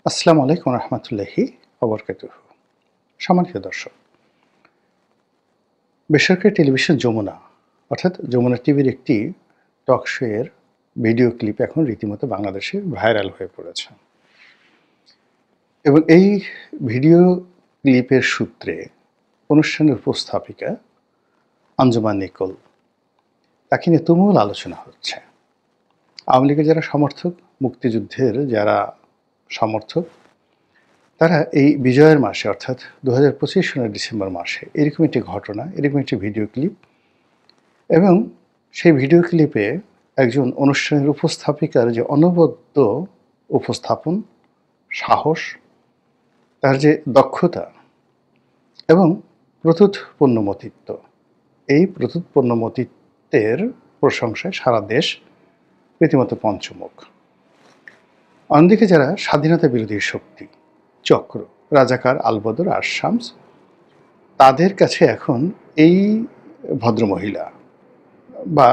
আসসালামু আলাইকুম রহমতুল্লাহি ওবরকাতুহু। সম্মানিত দর্শক, বেসরকারি টেলিভিশন যমুনা অর্থাৎ যমুনা টিভির একটি টক শো এর ভিডিও ক্লিপ এখন রীতিমতো বাংলাদেশে ভাইরাল হয়ে পড়েছে। এবং এই ভিডিও ক্লিপের সূত্রে অনুষ্ঠানের উপস্থাপিকা আঞ্জুমান নিকোল, তাকে নিয়ে তুমুল আলোচনা হচ্ছে। আওয়ামী লীগের যারা সমর্থক, মুক্তিযুদ্ধের যারা সমর্থক, তারা এই বিজয়ের মাসে অর্থাৎ ২০২৫ সনের ডিসেম্বর মাসে এরকম একটি ঘটনা, এরকম একটি ভিডিও ক্লিপ এবং সেই ভিডিও ক্লিপে একজন অনুষ্ঠানের উপস্থাপিকার যে অনবদ্য উপস্থাপন, সাহস, তার যে দক্ষতা এবং প্রত্যুৎপন্নমতিত্ব, এই প্রত্যুৎপন্নমতিত্বের প্রশংসায় সারা দেশ রীতিমতো পঞ্চমুখ। অন্যদিকে যারা স্বাধীনতা বিরোধী শক্তি, চক্র, রাজাকার, আলবদর আর শামস, তাদের কাছে এখন এই ভদ্রমহিলা বা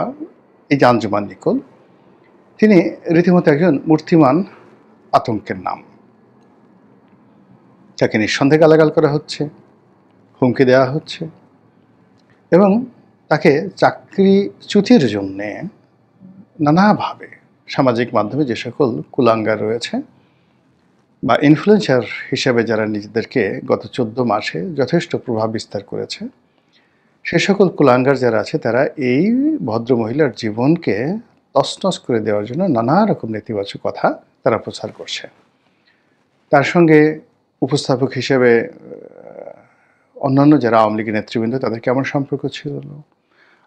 এই যে আঞ্জুমান নিকোল, তিনি রীতিমতো একজন মূর্তিমান আতঙ্কের নাম। তাকে নিঃসন্দেহে গালাগাল করা হচ্ছে, হুমকি দেওয়া হচ্ছে এবং তাকে চাকরিচ্যুতির জন্যে নানাভাবে সামাজিক মাধ্যমে যে সকল কুলাঙ্গার রয়েছে বা ইনফ্লুয়েন্সার হিসেবে যারা নিজেদেরকে গত ১৪ মাসে যথেষ্ট প্রভাব বিস্তার করেছে, সে সকল কুলাঙ্গার যারা আছে তারা এই ভদ্রমহিলার জীবনকে তছনছ করে দেওয়ার জন্য নানা রকম নেতিবাচক কথা তারা প্রচার করছে। তার সঙ্গে উপস্থাপক হিসেবে অন্যান্য যারা আওয়ামী লীগের নেতৃবৃন্দ, তাদের কেমন সম্পর্ক ছিল,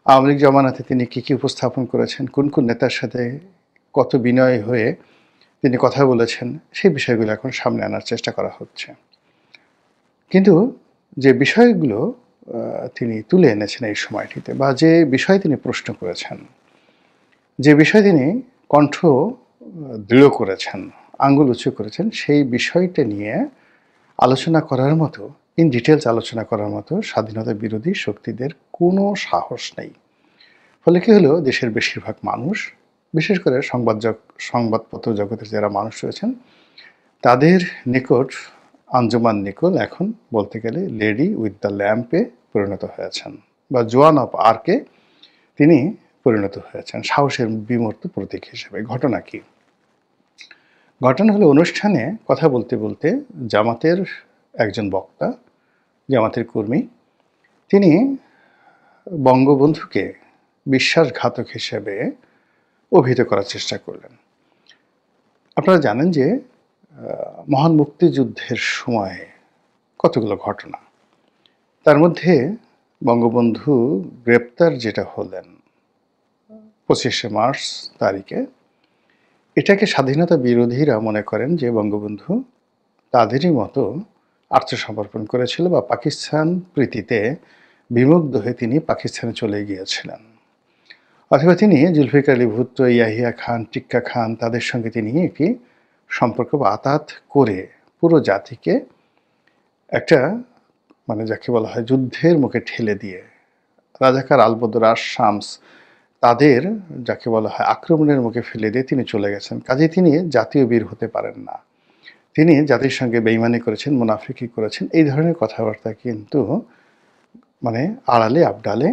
আওয়ামী লীগ জমানাতে তিনি কী কী উপস্থাপন করেছেন, কোন কোন নেতার সাথে কত বিনয় হয়ে তিনি কথা বলেছেন, সেই বিষয়গুলো এখন সামনে আনার চেষ্টা করা হচ্ছে। কিন্তু যে বিষয়গুলো তিনি তুলে এনেছেন এই সময়টিতে, বা যে বিষয় তিনি প্রশ্ন করেছেন, যে বিষয় তিনি কণ্ঠ দৃঢ় করেছেন, আঙ্গুল উঁচু করেছেন, সেই বিষয়টা নিয়ে আলোচনা করার মতো, ইন ডিটেলস আলোচনা করার মতো স্বাধীনতা বিরোধী শক্তিদের কোনো সাহস নেই। ফলে কী হলো, দেশের বেশিরভাগ মানুষ, বিশেষ করে সংবাদপত্র জগতের যারা মানুষ রয়েছেন, তাদের নিকট আঞ্জুমান নিকোল এখন বলতে গেলে লেডি উইথ দ্য ল্যাম্পে পরিণত হয়েছেন, বা জোয়ান অফ আর্কে তিনি পরিণত হয়েছেন, সাহসের বিমূর্ত প্রতীক হিসেবে। ঘটনা কি? ঘটনা হলো, অনুষ্ঠানে কথা বলতে বলতে জামাতের একজন বক্তা, জামাতের কর্মী, তিনি বঙ্গবন্ধুকে বিশ্বাসঘাতক হিসেবে অভিহিত করার চেষ্টা করলেন। আপনারা জানেন যে মহান মুক্তিযুদ্ধের সময়ে কতগুলো ঘটনা, তার মধ্যে বঙ্গবন্ধু গ্রেপ্তার যেটা হলেন ২৫শে মার্চ তারিখে, এটাকে স্বাধীনতা বিরোধীরা মনে করেন যে বঙ্গবন্ধু তাদেরই মতো আত্মসমর্পণ করেছিল বা পাকিস্তান প্রীতিতে বিমুগ্ধ হয়ে তিনি পাকিস্তানে চলে গিয়েছিলেন, অথবা তিনি জুলফিকার আলী ভুট্টো, ইয়াহিয়া খান, টিক্কা খান, তাদের সঙ্গে তিনি একটি সম্পর্ক বা আতাত করে পুরো জাতিকে একটা, মানে যাকে বলা হয়, যুদ্ধের মুখে ঠেলে দিয়ে, রাজাকার, আলবদর আর শামস, তাদের যাকে বলা হয় আক্রমণের মুখে ফেলে দিয়ে তিনি চলে গেছেন। কাজেই তিনি জাতীয় বীর হতে পারেন না, তিনি জাতির সঙ্গে বেইমানি করেছেন, মুনাফিকি করেছেন, এই ধরনের কথাবার্তা কিন্তু মানে আড়ালে আবডালে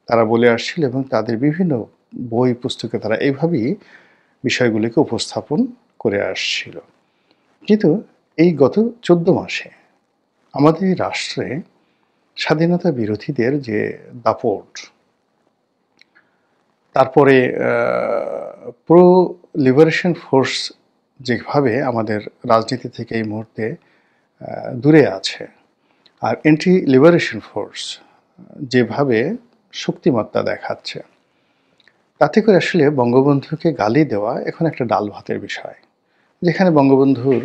তারা বলে আসছিল এবং তাদের বিভিন্ন বই পুস্তকে তারা এইভাবেই বিষয়গুলিকে উপস্থাপন করে আসছিল। কিন্তু এই গত ১৪ মাসে আমাদের রাষ্ট্রে স্বাধীনতা বিরোধীদের যে দাপট, তারপরে প্রো লিবারেশন ফোর্স যেভাবে আমাদের রাজনীতি থেকে এই মুহূর্তে দূরে আছে, আর অ্যান্টি লিবারেশন ফোর্স যেভাবে শক্তিমত্তা দেখাচ্ছে, তাতে করে আসলে বঙ্গবন্ধুকে গালি দেওয়া এখন একটা ডাল ভাতের বিষয়। যেখানে বঙ্গবন্ধুর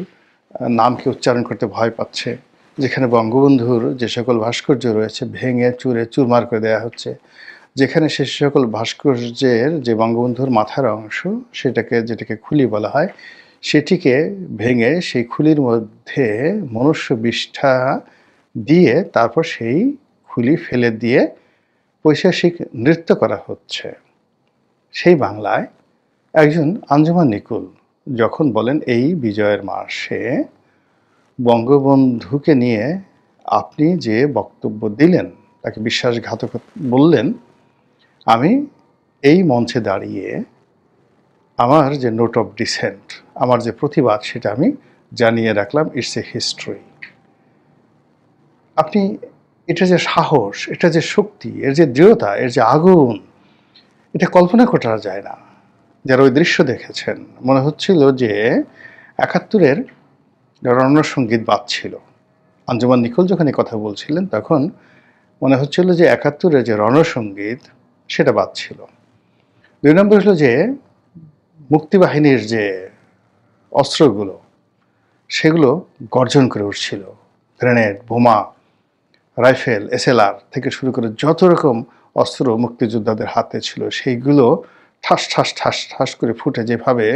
নামকে উচ্চারণ করতে ভয় পাচ্ছে, যেখানে বঙ্গবন্ধুর যে সকল ভাস্কর্য রয়েছে ভেঙে চুরে চুরমার করে দেওয়া হচ্ছে, যেখানে সে সকল ভাস্কর্যের যে বঙ্গবন্ধুর মাথার অংশ, যেটাকে খুলি বলা হয়, সেটিকে ভেঙে সেই খুলির মধ্যে মনুষ্য বিষ্ঠা দিয়ে তারপর সেই খুলি ফেলে দিয়ে পৈশাচিক নৃত্য করা হচ্ছে, সেই বাংলায় একজন আঞ্জুমান নিকোল যখন বলেন এই বিজয়ের মাসে বঙ্গবন্ধুকে নিয়ে আপনি যে বক্তব্য দিলেন, তাকে বিশ্বাসঘাতক বললেন, আমি এই মঞ্চে দাঁড়িয়ে আমার যে নোট অফ ডিসেন্ট, আমার যে প্রতিবাদ, সেটা আমি জানিয়ে রাখলাম। It's a history. আপনি এটা যে সাহস, এটা যে শক্তি, এর যে দৃঢ়তা, এর যে আগুন, এটা কল্পনা করা যায় না। যারা ওই দৃশ্য দেখেছেন, মনে হচ্ছিল যে ৭১-এর রণসঙ্গীত বাজছিল। আঞ্জুমান নিকোল যখন এই কথা বলছিলেন, তখন মনে হচ্ছিল যে ৭১-এর যে রণসঙ্গীত, সেটা বাজছিল। ২ নম্বর হলো যে মুক্তিবাহিনীর যে অস্ত্রগুলো, সেগুলো গর্জন করে উঠছিল। গ্রেনেড, বোমা, রাইফেল, এসএলআর থেকে শুরু করে যত রকম অস্ত্র মুক্তিযোদ্ধাদের হাতে ছিল, সেইগুলো ঠাস ঠাস ঠাস ঠাস করে ফুটে যেভাবে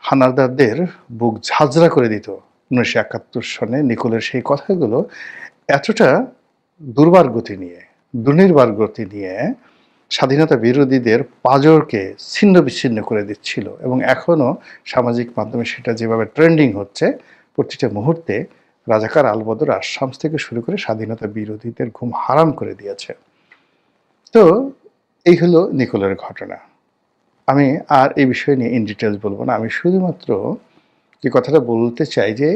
হানাদারদের বুক ঝাঁঝরা করে দিত ১৯৭১ সনে নিকোলের সেই কথাগুলো এতটা দুর্বার গতি নিয়ে, দুর্নির্বার গতি নিয়ে স্বাধীনতা বিরোধীদের পাঁজরকে ছিন্ন বিচ্ছিন্ন করে দিচ্ছিল। এবং এখনও সামাজিক মাধ্যমে সেটা যেভাবে ট্রেন্ডিং হচ্ছে, প্রতিটা মুহূর্তে রাজাকার আলবদর আশামস থেকে শুরু করে স্বাধীনতা বিরোধীদের ঘুম হারাম করে দিয়েছে। তো এই হলো নিকোলের ঘটনা। আমি আর এই বিষয় নিয়ে ইন ডিটেলস বলবো না। আমি শুধুমাত্র যে কথাটা বলতে চাই যে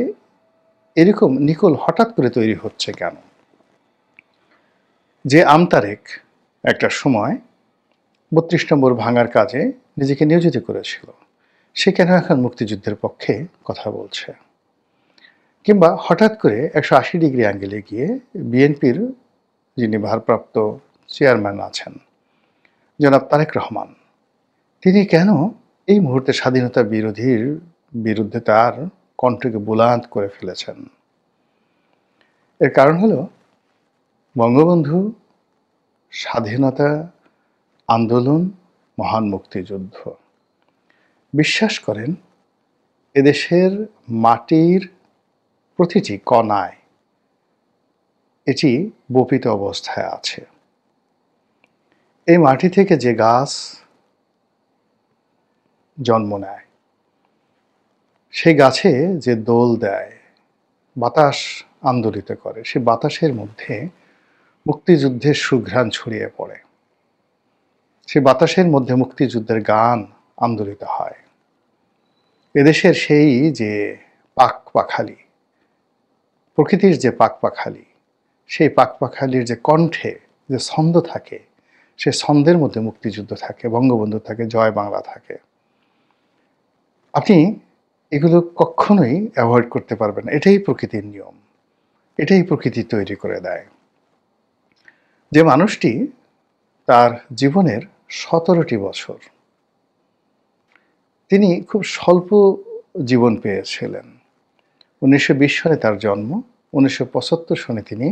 এরকম নিকোল হঠাৎ করে তৈরি হচ্ছে কেন? যে আমতারেক একটা সময় ৩২ নম্বর ভাঙার কাজে নিজেকে নিয়োজিত করেছিল, সে কেন এখন মুক্তিযুদ্ধের পক্ষে কথা বলছে? কিংবা হঠাৎ করে ১৮০ ডিগ্রি অ্যাঙ্গেলে গিয়ে বিএনপির যিনি ভারপ্রাপ্ত চেয়ারম্যান আছেন, জনাব তারেক রহমান, তিনি কেন এই মুহূর্তে স্বাধীনতা বিরোধীর বিরুদ্ধে তার কণ্ঠকে বুলান্ত করে ফেলেছেন? এর কারণ হলো বঙ্গবন্ধু, স্বাধীনতা আন্দোলন, মহান মুক্তিযুদ্ধ। বিশ্বাস করেন, এদেশের মাটির প্রতিটি কণায় এটি বপিত অবস্থায় আছে। এই মাটি থেকে যে গাছ জন্ম নেয়, সেই গাছে যে দোল দেয়, বাতাস আন্দোলিত করে, সে বাতাসের মধ্যে মুক্তিযুদ্ধের সুঘ্রাণ ছড়িয়ে পড়ে। সে বাতাসের মধ্যে মুক্তিযুদ্ধের গান আন্দোলিত হয়। এদেশের সেই যে পাখপাখালি, প্রকৃতির যে পাখপাখালি, সেই পাখপাখালির যে কণ্ঠে যে ছন্দ থাকে, সে ছন্দের মধ্যে মুক্তিযুদ্ধ থাকে, বঙ্গবন্ধু থাকে, জয় বাংলা থাকে। আপনি এগুলো কখনোই অ্যাভয়েড করতে পারবেন না। এটাই প্রকৃতির নিয়ম, এটাই প্রকৃতি তৈরি করে দেয়। যে মানুষটি তার জীবনের ১৭টি বছর, তিনি খুব স্বল্প জীবন পেয়েছিলেন। ১৯২০ সনে তার জন্ম, ১৯৭৫ সনে তিনি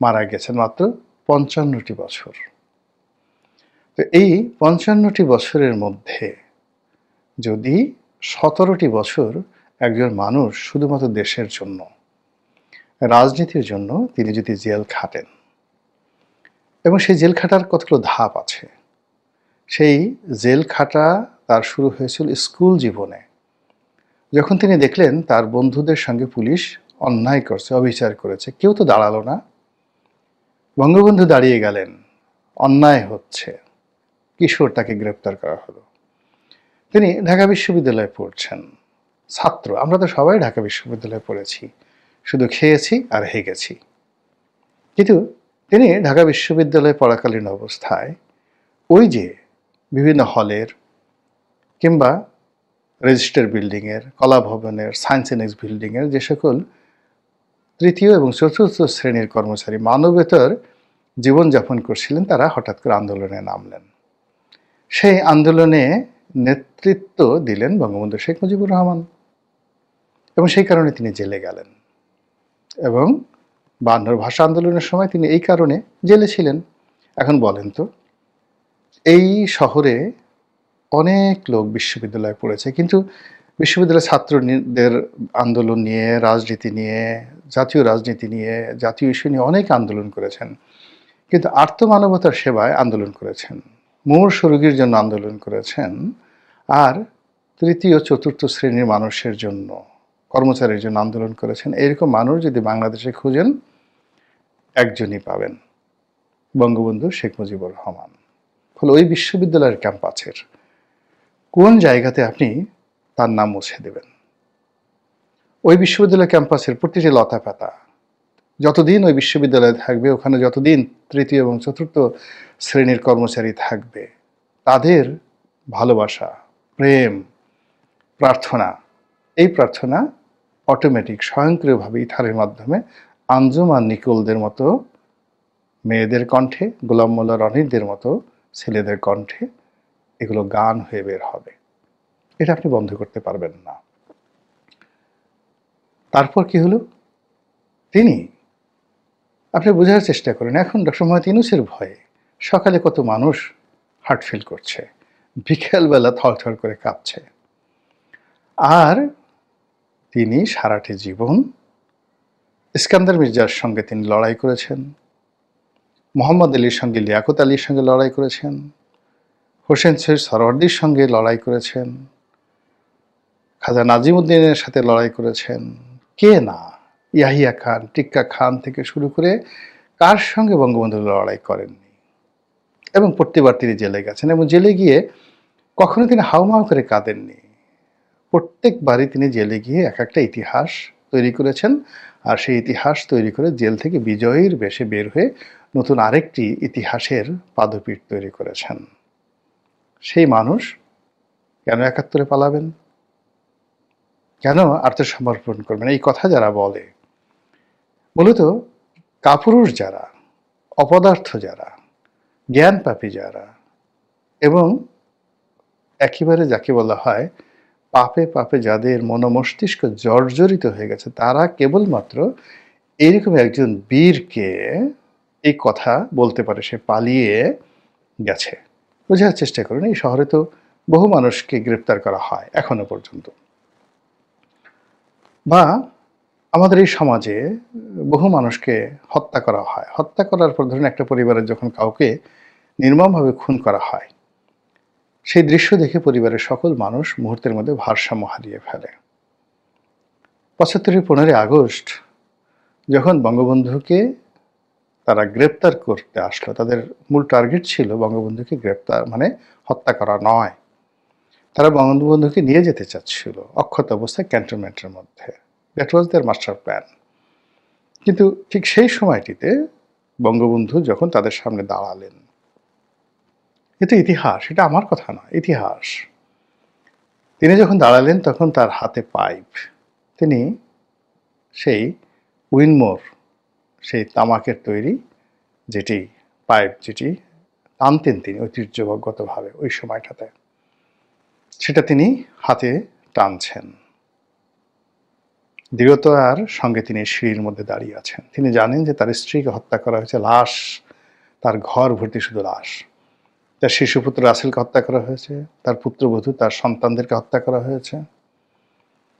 মারা গেছেন, মাত্র ৫৫টি বছর। তো এই ৫৫টি বছরের মধ্যে যদি ১৭টি বছর একজন মানুষ শুধুমাত্র দেশের জন্য, রাজনীতির জন্য তিনি যদি জেল খাটেন, এবং সেই জেল খাটার কতগুলো ধাপ আছে। সেই জেল খাটা তার শুরু হয়েছিল স্কুল জীবনে, যখন তিনি দেখলেন তার বন্ধুদের সঙ্গে পুলিশ অন্যায় করছে, অবিচার করেছে। কেউ তো দাঁড়ালো না, বঙ্গবন্ধু দাঁড়িয়ে গেলেন, অন্যায় হচ্ছে, কিশোর, তাকে গ্রেপ্তার করা হলো। তিনি ঢাকা বিশ্ববিদ্যালয়ে পড়ছেন, ছাত্র। আমরা তো সবাই ঢাকা বিশ্ববিদ্যালয়ে পড়েছি, শুধু খেয়েছি আর হেগেছি। কিন্তু তিনি ঢাকা বিশ্ববিদ্যালয়ে পড়াকালীন অবস্থায় ওই যে বিভিন্ন হলের কিংবা রেজিস্টার বিল্ডিংয়ের, কলা ভবনের, সায়েন্স অ্যানেক্স বিল্ডিংয়ের যে সকল তৃতীয় এবং চতুর্থ শ্রেণীর কর্মচারী মানবেতর জীবনযাপন করছিলেন, তারা হঠাৎ করে আন্দোলনে নামলেন। সেই আন্দোলনে নেতৃত্ব দিলেন বঙ্গবন্ধু শেখ মুজিবুর রহমান, এবং সেই কারণে তিনি জেলে গেলেন। এবং ৫২ ভাষা আন্দোলনের সময় তিনি এই কারণে জেলে ছিলেন। এখন বলেন তো, এই শহরে অনেক লোক বিশ্ববিদ্যালয়ে পড়েছে, কিন্তু বিশ্ববিদ্যালয়ের ছাত্রদের আন্দোলন নিয়ে, রাজনীতি নিয়ে, জাতীয় রাজনীতি নিয়ে, জাতীয় ইস্যু নিয়ে অনেক আন্দোলন করেছেন, কিন্তু আর্তমানবতার সেবায় আন্দোলন করেছেন, মুমূর্ষু রোগীর জন্য আন্দোলন করেছেন, আর তৃতীয় চতুর্থ শ্রেণীর মানুষের জন্য, কর্মচারীর জন্য আন্দোলন করেছেন। এরকম মানুষ যদি বাংলাদেশে খুঁজেন, একজনই পাবেন, বঙ্গবন্ধু শেখ মুজিবুর রহমান। ফলে ওই বিশ্ববিদ্যালয়ের ক্যাম্পাসের কোন জায়গাতে আপনি তার নাম মুছে দেবেন? ওই বিশ্ববিদ্যালয় ক্যাম্পাসের প্রতিটি লতা পাতা যতদিন ওই বিশ্ববিদ্যালয়ে থাকবে, ওখানে যতদিন তৃতীয় এবং চতুর্থ শ্রেণীর কর্মচারী থাকবে, তাদের ভালোবাসা, প্রেম, প্রার্থনা, এই প্রার্থনা অটোমেটিক স্বয়ংক্রিয়ভাবে ইথারের মাধ্যমে আঞ্জুম আর নিকোলদের মতো মেয়েদের কণ্ঠে, গোলাম মোল্লা রনিদের মতো ছেলেদের কণ্ঠে এগুলো গান হয়ে বের হবে। এটা আপনি বন্ধ করতে পারবেন না। তারপর কি হলো? আপনি বোঝার চেষ্টা করেন, এখন ডক্টর মোহাম্মদ ইউনূসের ভয়ে সকালে কত মানুষ হার্ট ফেল করছে, বিকেলবেলা থরথর করে কাঁপছে। আর তিনি সারাটি জীবন ইস্কান্দার মির্জার সঙ্গে তিনি লড়াই করেছেন, মোহাম্মদ আলীর সঙ্গে, লিয়াকত আলীর সঙ্গে লড়াই করেছেন, হোসেন সৈয়দ সরওয়ার্দির সঙ্গে লড়াই করেছেন, খাজা নাজিমুদ্দিনের সাথে লড়াই করেছেন। কে না? ইয়াহিয়া খান, টিক্কা খান থেকে শুরু করে কার সঙ্গে বঙ্গবন্ধু লড়াই করেননি? এবং প্রত্যেকবার তিনি জেলে গেছেন, এবং জেলে গিয়ে কখনো তিনি হাউমাউ করে কাঁদেননি। প্রত্যেকবারই তিনি জেলে গিয়ে এক একটা ইতিহাস তৈরি করেছেন, আর সেই ইতিহাস তৈরি করে জেল থেকে বিজয়ীর বেশে বের হয়ে নতুন আরেকটি ইতিহাসের পাদপীঠ তৈরি করেছেন। সেই মানুষ কেন ৭১ পালাবেন? কেন আত্মসমর্পণ করবেন? এই কথা যারা বলে, মূলত কাপুরুষ যারা, অপদার্থ যারা, জ্ঞানপাপী যারা, এবং একেবারে যাকে বলা হয় পাপে পাপে যাদের মনোমস্তিষ্ক জর্জরিত হয়ে গেছে, তারা কেবলমাত্র এইরকম একজন বীরকে এই কথা বলতে পারে, সে পালিয়ে গেছে। বোঝার চেষ্টা করুন, এই শহরে তো বহু মানুষকে গ্রেপ্তার করা হয় এখনো পর্যন্ত, বা আমাদের এই সমাজে বহু মানুষকে হত্যা করা হয়। হত্যা করার পর ধরুন একটা পরিবারের যখন কাউকে নির্মমভাবে খুন করা হয়, সেই দৃশ্য দেখে পরিবারের সকল মানুষ মুহূর্তের মধ্যে ভারসাম্য হারিয়ে ফেলে। ৭৫-এর 15ই আগস্ট যখন বঙ্গবন্ধুকে তারা গ্রেপ্তার করতে আসলো, তাদের মূল টার্গেট ছিল বঙ্গবন্ধুকে গ্রেপ্তার মানে হত্যা করা নয়, তারা বঙ্গবন্ধুকে নিয়ে যেতে চাচ্ছিল অক্ষত অবস্থায় ক্যান্টনমেন্টের মধ্যে। That was their master plan. কিন্তু ঠিক সেই সময়টিতে বঙ্গবন্ধু যখন তাদের সামনে দাঁড়ালেন, এটা ইতিহাস, এটা আমার কথা নয়, ইতিহাস। তিনি যখন দাঁড়ালেন তখন তার হাতে পাইপ, তিনি সেই উইনমোর, সেই তামাকের তৈরি যেটি পাইপ, যেটি টানতেন তিনি ঐতিহ্যগতভাবে ওই সময়টাতে, সেটা তিনি হাতে টানছেন। দৃঢ়তার সঙ্গে তিনি সিঁড়ির মধ্যে দাঁড়িয়ে আছেন। তিনি জানেন যে তার স্ত্রীকে হত্যা করা হয়েছে, লাশ, তার ঘর ভর্তি শুধু লাশ। তার শিশুপুত্র রাসেলকে হত্যা করা হয়েছে, তার পুত্রবধূ, তার সন্তানদেরকে হত্যা করা হয়েছে,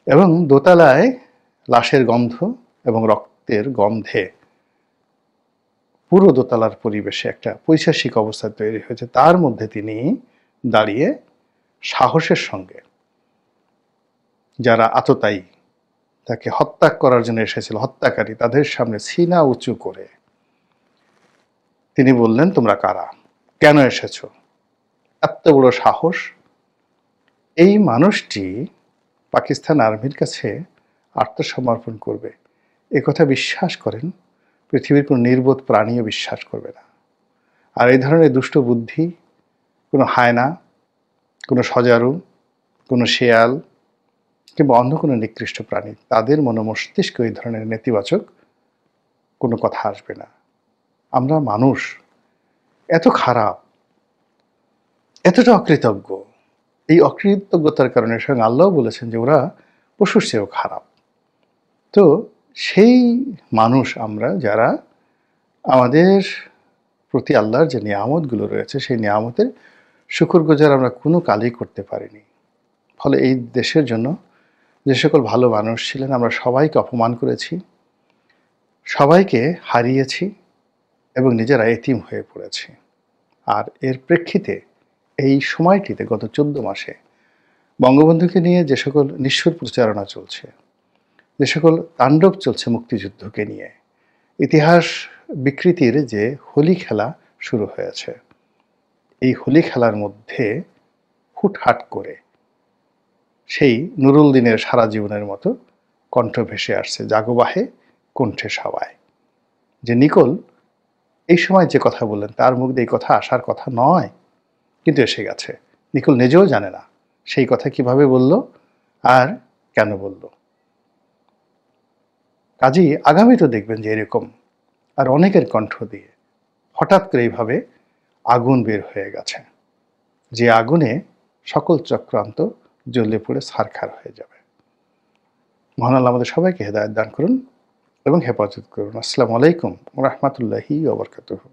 এবং দোতলায় লাশের গন্ধ এবং রক্তের গন্ধে পুরো দোতলার পরিবেশে একটা পৈশাসিক অবস্থা তৈরি হয়েছে। তার মধ্যে তিনি দাঁড়িয়ে সাহসের সঙ্গে যারা আততায়ী, তাকে হত্যা করার জন্য এসেছিল, হত্যাকারী, তাদের সামনে সিনা উঁচু করে তিনি বললেন, তোমরা কারা, কেন এসেছো? এত বড় সাহস! এই মানুষটি পাকিস্তান আর্মির কাছে আত্মসমর্পণ করবে, এ কথা বিশ্বাস করেন পৃথিবীর কোনো নির্বোধ প্রাণীও বিশ্বাস করবে না। আর এই ধরনের দুষ্ট বুদ্ধি কোনো হায়না, কোনো সজারু, কোনো শেয়াল কিংবা অন্য কোনো নিকৃষ্ট প্রাণী, তাদের মনোমস্তিষ্কে এই ধরনের নেতিবাচক কোনো কথা আসবে না। আমরা মানুষ এত খারাপ, এতটা অকৃতজ্ঞ, এই অকৃতজ্ঞতার কারণে স্বয়ং আল্লাহ বলেছেন যে ওরা পশুর চেয়েও খারাপ। তো সেই মানুষ আমরা, যারা আমাদের প্রতি আল্লাহর যে নিয়ামতগুলো রয়েছে, সেই নিয়ামতের শুকরগুজার আমরা কোনো কালই করতে পারিনি। ফলে এই দেশের জন্য যে সকল ভালো মানুষ ছিলেন, আমরা সবাইকে অপমান করেছি, সবাইকে হারিয়েছি, এবং নিজেরা এতিম হয়ে পড়েছি। আর এর প্রেক্ষিতে এই সময়টিতে গত 14 মাসে বঙ্গবন্ধুকে নিয়ে যে সকল নিষ্ঠুর প্রচারণা চলছে, যে সকল তাণ্ডব চলছে মুক্তিযুদ্ধকে নিয়ে, ইতিহাস বিকৃতির যে হোলি খেলা শুরু হয়েছে, এই হোলি খেলার মধ্যে হুটহাট করে সেই নুরুল দিনের সারা জীবনের মতো কণ্ঠ ভেসে আসছে জাগোবাহে কণ্ঠে সবাই, যে নিকোল এই সময় যে কথা বললেন তার মুখ দিয়ে এই কথা আসার কথা নয়, কিন্তু এসে গেছে। নিকোল নিজেও জানে না সেই কথা কিভাবে বলল আর কেন বলল। কাজেই আগামী তো দেখবেন যে এরকম আর অনেকের কণ্ঠ দিয়ে হঠাৎ করে এইভাবে আগুন বের হয়ে গেছে, যে আগুনে সকল চক্রান্ত জ্বলে পড়ে ছারখার হয়ে যাবে। মহান আল্লাহ আমাদের সবাইকে হেদায়েত দান করুন এবং হেফাজত করুন। আসসালামু আলাইকুম ওয়া রাহমাতুল্লাহি ওয়া বারাকাতুহু।